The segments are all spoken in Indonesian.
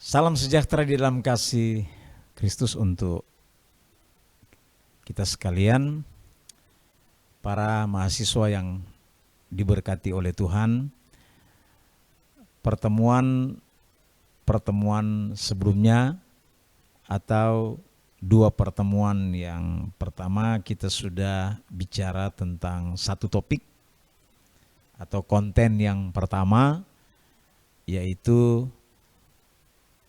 Salam sejahtera di dalam kasih Kristus untuk kita sekalian, para mahasiswa yang diberkati oleh Tuhan. Pertemuan sebelumnya atau dua pertemuan yang pertama kita sudah bicara tentang satu topik atau konten yang pertama, yaitu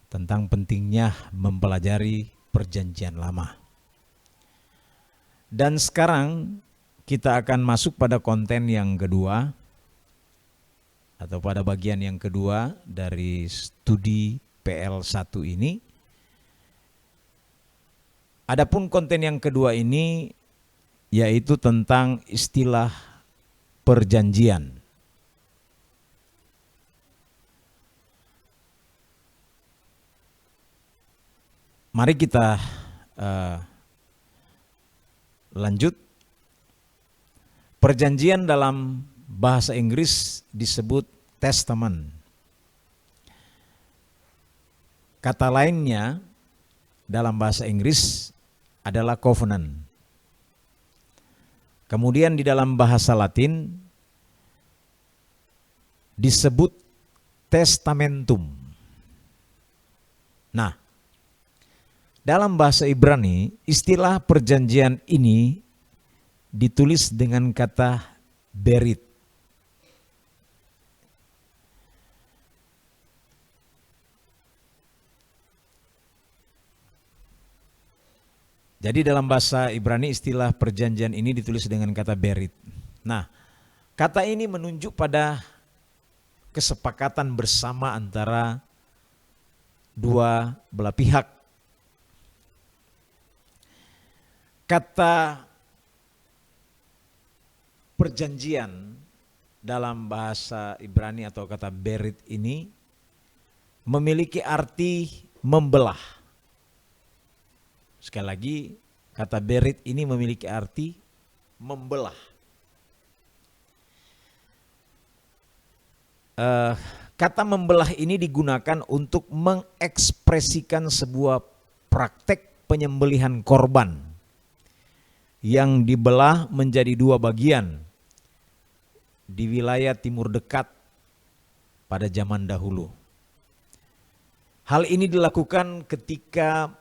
tentang pentingnya mempelajari Perjanjian Lama. Dan sekarang kita akan masuk pada konten yang kedua atau pada bagian yang kedua dari studi PL1 ini. Adapun konten yang kedua ini yaitu tentang istilah perjanjian. Mari kita lanjut. Perjanjian dalam bahasa Inggris disebut testament. Kata lainnya dalam bahasa Inggris adalah covenant. Kemudian di dalam bahasa Latin disebut testamentum. Nah, dalam bahasa Ibrani, istilah perjanjian ini ditulis dengan kata berit. Jadi dalam bahasa Ibrani istilah perjanjian ini ditulis dengan kata berit. Nah, kata ini menunjuk pada kesepakatan bersama antara dua belah pihak. Kata perjanjian dalam bahasa Ibrani atau kata berit ini memiliki arti membelah. Sekali lagi, kata berit ini memiliki arti membelah. Kata membelah ini digunakan untuk mengekspresikan sebuah praktek penyembelihan korban yang dibelah menjadi dua bagian di wilayah Timur Dekat pada zaman dahulu. Hal ini dilakukan ketika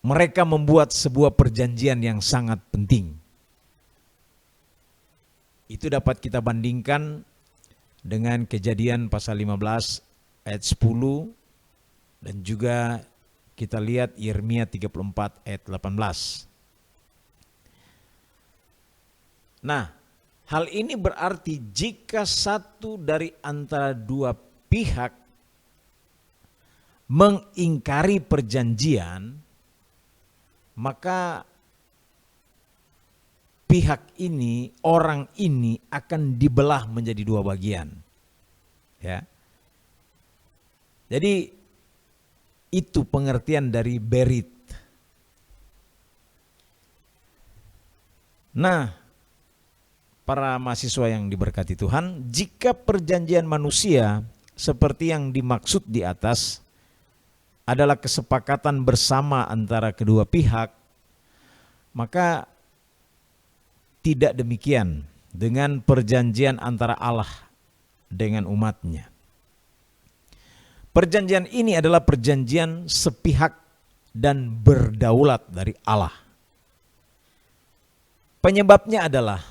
mereka membuat sebuah perjanjian yang sangat penting. Itu dapat kita bandingkan dengan Kejadian pasal 15 ayat 10 dan juga kita lihat Yeremia 34 ayat 18. Nah, hal ini berarti jika satu dari antara dua pihak mengingkari perjanjian, maka pihak ini, orang ini akan dibelah menjadi dua bagian. Ya. Jadi itu pengertian dari berit. Nah, para mahasiswa yang diberkati Tuhan, jika perjanjian manusia seperti yang dimaksud di atas adalah kesepakatan bersama antara kedua pihak, maka tidak demikian dengan perjanjian antara Allah dengan umatnya. Perjanjian ini adalah perjanjian sepihak dan berdaulat dari Allah. Penyebabnya adalah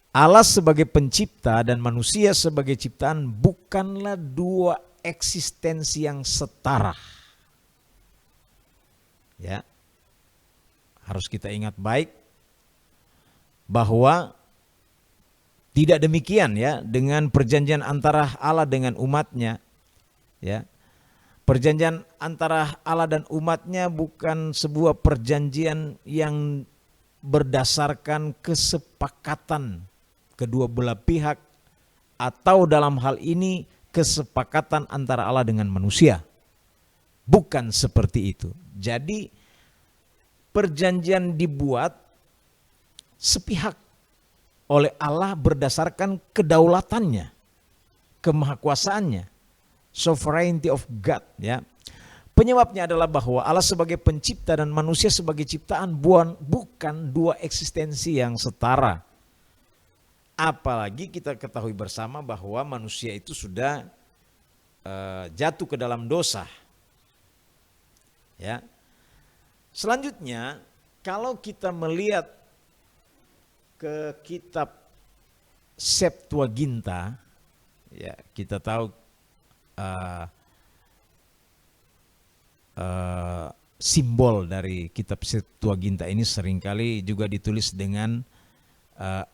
Allah sebagai pencipta dan manusia sebagai ciptaan bukanlah dua eksistensi yang setara. Ya. Harus kita ingat baik bahwa tidak demikian ya dengan perjanjian antara Allah dengan umatnya. Ya. Perjanjian antara Allah dan umatnya bukan sebuah perjanjian yang berdasarkan kesepakatan kedua belah pihak atau dalam hal ini kesepakatan antara Allah dengan manusia. Bukan seperti itu. Jadi perjanjian dibuat sepihak oleh Allah berdasarkan kedaulatannya. kemahakuasaannya, sovereignty of God, ya. Penyebabnya adalah bahwa Allah sebagai pencipta dan manusia sebagai ciptaan bukan dua eksistensi yang setara. Apalagi kita ketahui bersama bahwa manusia itu sudah jatuh ke dalam dosa. Ya. Selanjutnya, kalau kita melihat ke kitab Septuaginta, ya, kita tahu simbol dari kitab Septuaginta ini seringkali juga ditulis dengan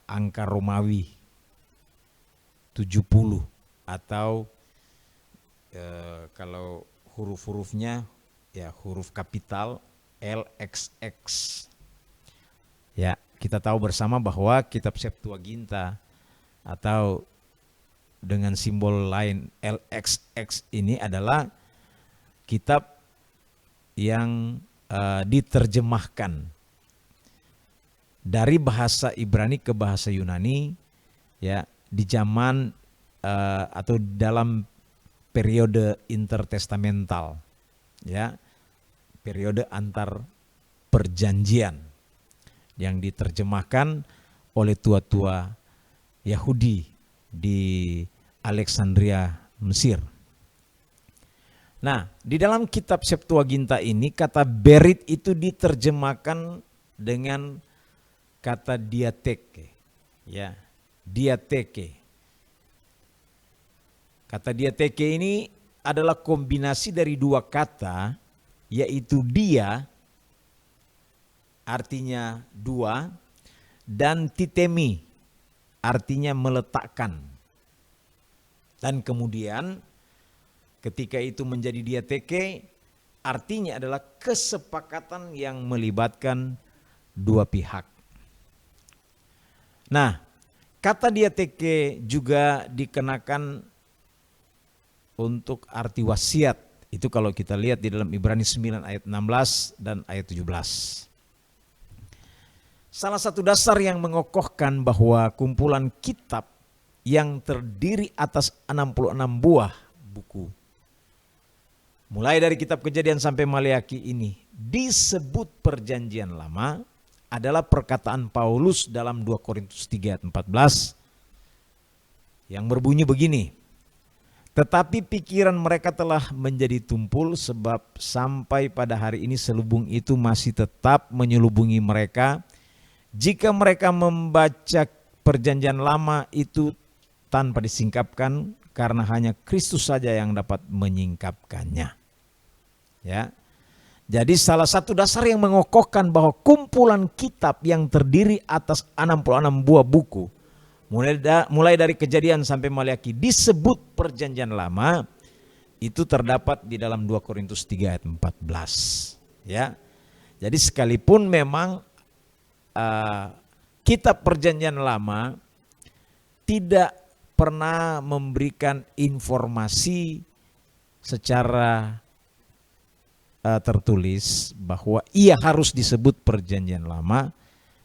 angka Romawi 70 atau kalau huruf-hurufnya ya huruf kapital LXX. Ya, kita tahu bersama bahwa kitab Septuaginta atau dengan simbol lain LXX ini adalah kitab yang diterjemahkan dari bahasa Ibrani ke bahasa Yunani, ya, di zaman atau dalam periode intertestamental, ya, periode antar perjanjian yang diterjemahkan oleh tua-tua Yahudi di Alexandria, Mesir. Nah, di dalam kitab Septuaginta ini kata berit itu diterjemahkan dengan kata diateke, ya, diateke. Kata diateke ini adalah kombinasi dari dua kata, yaitu dia, artinya dua, dan titemi, artinya meletakkan. Dan kemudian ketika itu menjadi diateke, artinya adalah kesepakatan yang melibatkan dua pihak. Nah, kata diateke juga dikenakan untuk arti wasiat. Itu kalau kita lihat di dalam Ibrani 9 ayat 16 dan ayat 17. Salah satu dasar yang mengokohkan bahwa kumpulan kitab yang terdiri atas 66 buah buku, mulai dari kitab Kejadian sampai Maleakhi ini disebut perjanjian lama, adalah perkataan Paulus dalam 2 Korintus 3 ayat 14 yang berbunyi begini. Tetapi pikiran mereka telah menjadi tumpul sebab sampai pada hari ini selubung itu masih tetap menyelubungi mereka. Jika mereka membaca perjanjian lama itu tanpa disingkapkan, karena hanya Kristus saja yang dapat menyingkapkannya. Ya. Jadi salah satu dasar yang mengokohkan bahwa kumpulan kitab yang terdiri atas 66 buah buku, mulai dari Kejadian sampai Maleakhi disebut perjanjian lama, itu terdapat di dalam 2 Korintus 3 ayat 14. Ya. Jadi sekalipun memang kitab perjanjian lama tidak pernah memberikan informasi secara tertulis bahwa ia harus disebut perjanjian lama,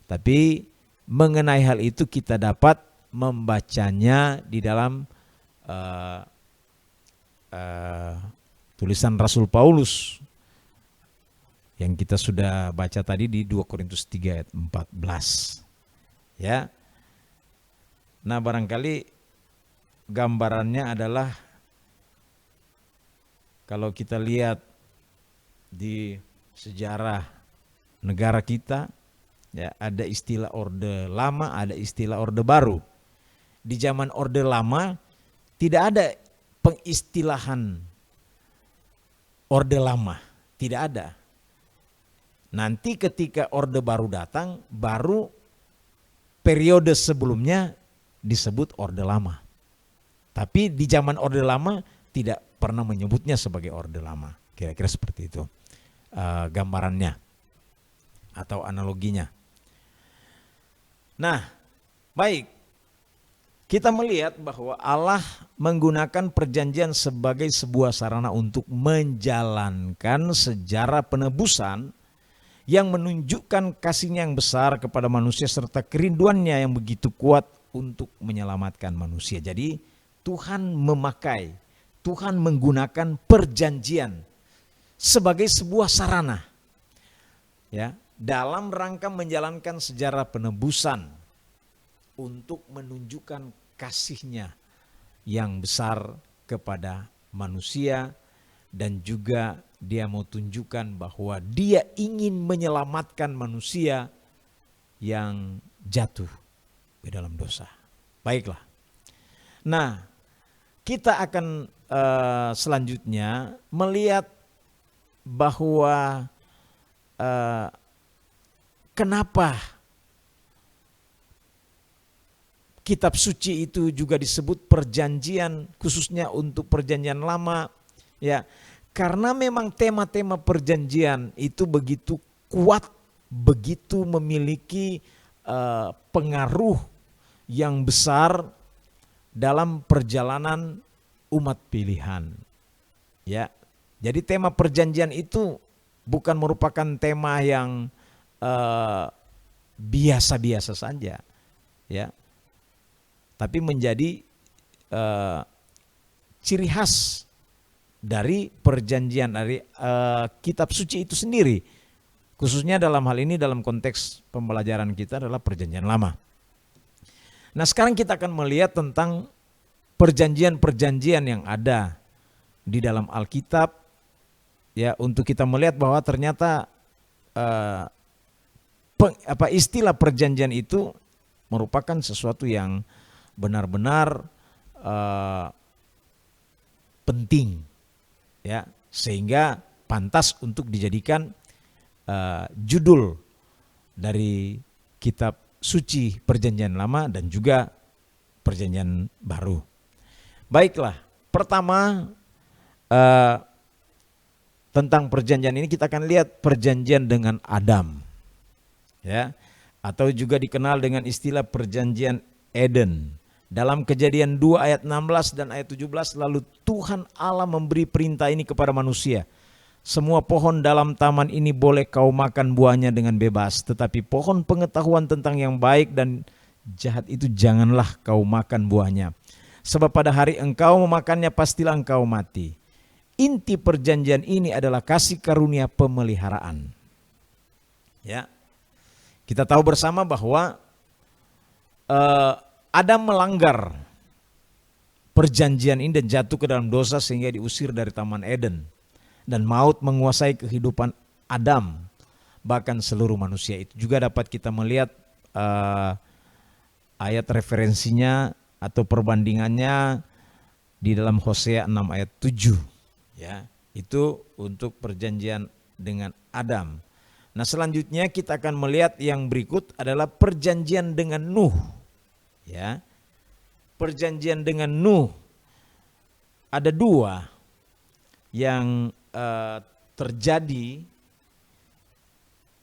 tapi mengenai hal itu kita dapat membacanya di dalam tulisan Rasul Paulus yang kita sudah baca tadi di 2 Korintus 3 ayat 14. Ya. Nah, barangkali gambarannya adalah kalau kita lihat di sejarah negara kita, ya, ada istilah Orde Lama, ada istilah Orde Baru. Di zaman Orde Lama tidak ada pengistilahan Orde Lama, tidak ada. Nanti ketika Orde Baru datang, baru periode sebelumnya disebut Orde Lama. Tapi di zaman Orde Lama tidak pernah menyebutnya sebagai Orde Lama. Kira-kira seperti itu gambarannya atau analoginya. Nah, baik. Kita melihat bahwa Allah menggunakan perjanjian sebagai sebuah sarana untuk menjalankan sejarah penebusan yang menunjukkan kasihnya yang besar kepada manusia serta kerinduannya yang begitu kuat untuk menyelamatkan manusia. Jadi Tuhan memakai, Tuhan menggunakan perjanjian sebagai sebuah sarana, ya, dalam rangka menjalankan sejarah penebusan untuk menunjukkan kasih-Nya yang besar kepada manusia, dan juga Dia mau tunjukkan bahwa Dia ingin menyelamatkan manusia yang jatuh ke dalam dosa. Baiklah. Nah, kita akan selanjutnya melihat bahwa kenapa kitab suci itu juga disebut perjanjian, khususnya untuk perjanjian lama, ya. Karena memang tema-tema perjanjian itu begitu kuat, begitu memiliki pengaruh yang besar dalam perjalanan umat pilihan. Ya, jadi tema perjanjian itu bukan merupakan tema yang biasa-biasa saja, ya, tapi menjadi ciri khas dari perjanjian, dari kitab suci itu sendiri, khususnya dalam hal ini dalam konteks pembelajaran kita adalah perjanjian lama. Nah, sekarang kita akan melihat tentang perjanjian-perjanjian yang ada di dalam Alkitab, ya, untuk kita melihat bahwa ternyata istilah perjanjian itu merupakan sesuatu yang benar-benar penting, ya, sehingga pantas untuk dijadikan judul dari kitab suci perjanjian lama dan juga perjanjian baru. Baiklah, pertama tentang perjanjian ini kita akan lihat perjanjian dengan Adam, ya, atau juga dikenal dengan istilah perjanjian Eden. Dalam Kejadian 2 ayat 16 dan ayat 17, lalu Tuhan Allah memberi perintah ini kepada manusia. Semua pohon dalam taman ini boleh kau makan buahnya dengan bebas, tetapi pohon pengetahuan tentang yang baik dan jahat itu janganlah kau makan buahnya. Sebab pada hari engkau memakannya pastilah engkau mati. Inti perjanjian ini adalah kasih karunia pemeliharaan. Ya, kita tahu bersama bahwa Adam melanggar perjanjian ini dan jatuh ke dalam dosa sehingga diusir dari Taman Eden. Dan maut menguasai kehidupan Adam, bahkan seluruh manusia. Itu juga dapat kita melihat ayat referensinya atau perbandingannya di dalam Hosea 6 ayat 7. Ya, itu untuk perjanjian dengan Adam. Nah, selanjutnya kita akan melihat yang berikut adalah perjanjian dengan Nuh. Ya, perjanjian dengan Nuh ada dua yang terjadi,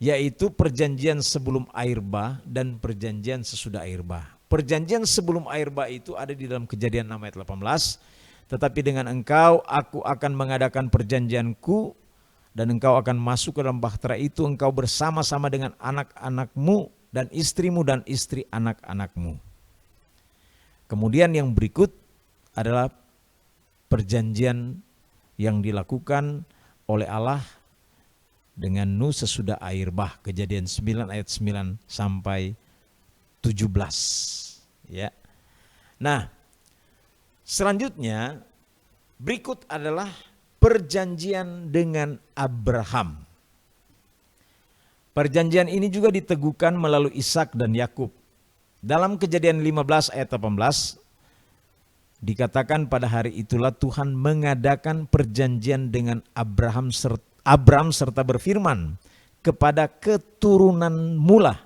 yaitu perjanjian sebelum air bah dan perjanjian sesudah air bah. Perjanjian sebelum air bah itu ada di dalam Kejadian 6 ayat 18. Tetapi dengan engkau aku akan mengadakan perjanjianku dan engkau akan masuk ke dalam bahtera itu, engkau bersama-sama dengan anak-anakmu dan istrimu dan istri anak-anakmu. Kemudian yang berikut adalah perjanjian yang dilakukan oleh Allah dengan Nuh sesudah air bah. Kejadian 9 ayat 9 sampai 17. Ya. Nah, selanjutnya berikut adalah perjanjian dengan Abraham. Perjanjian ini juga diteguhkan melalui Ishak dan Yakub. Dalam Kejadian 15 ayat 18 dikatakan pada hari itulah Tuhan mengadakan perjanjian dengan Abraham serta berfirman kepada keturunan mula,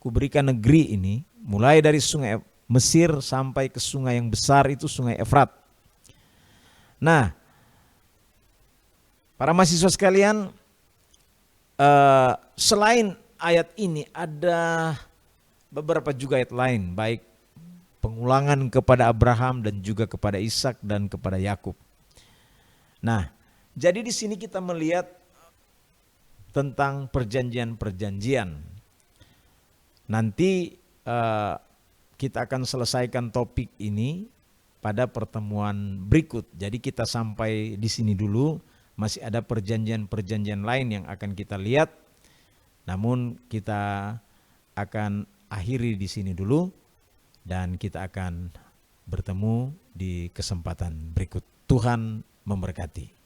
kuberikan negeri ini mulai dari sungai Mesir sampai ke sungai yang besar itu sungai Efrat. Nah, para mahasiswa sekalian, selain ayat ini ada beberapa juga ayat lain, baik pengulangan kepada Abraham dan juga kepada Ishak dan kepada Yakub. Nah, jadi di sini kita melihat tentang perjanjian-perjanjian. Nanti kita akan selesaikan topik ini pada pertemuan berikut. Jadi kita sampai di sini dulu, masih ada perjanjian-perjanjian lain yang akan kita lihat. Namun kita akan akhiri di sini dulu dan kita akan bertemu di kesempatan berikut. Tuhan memberkati.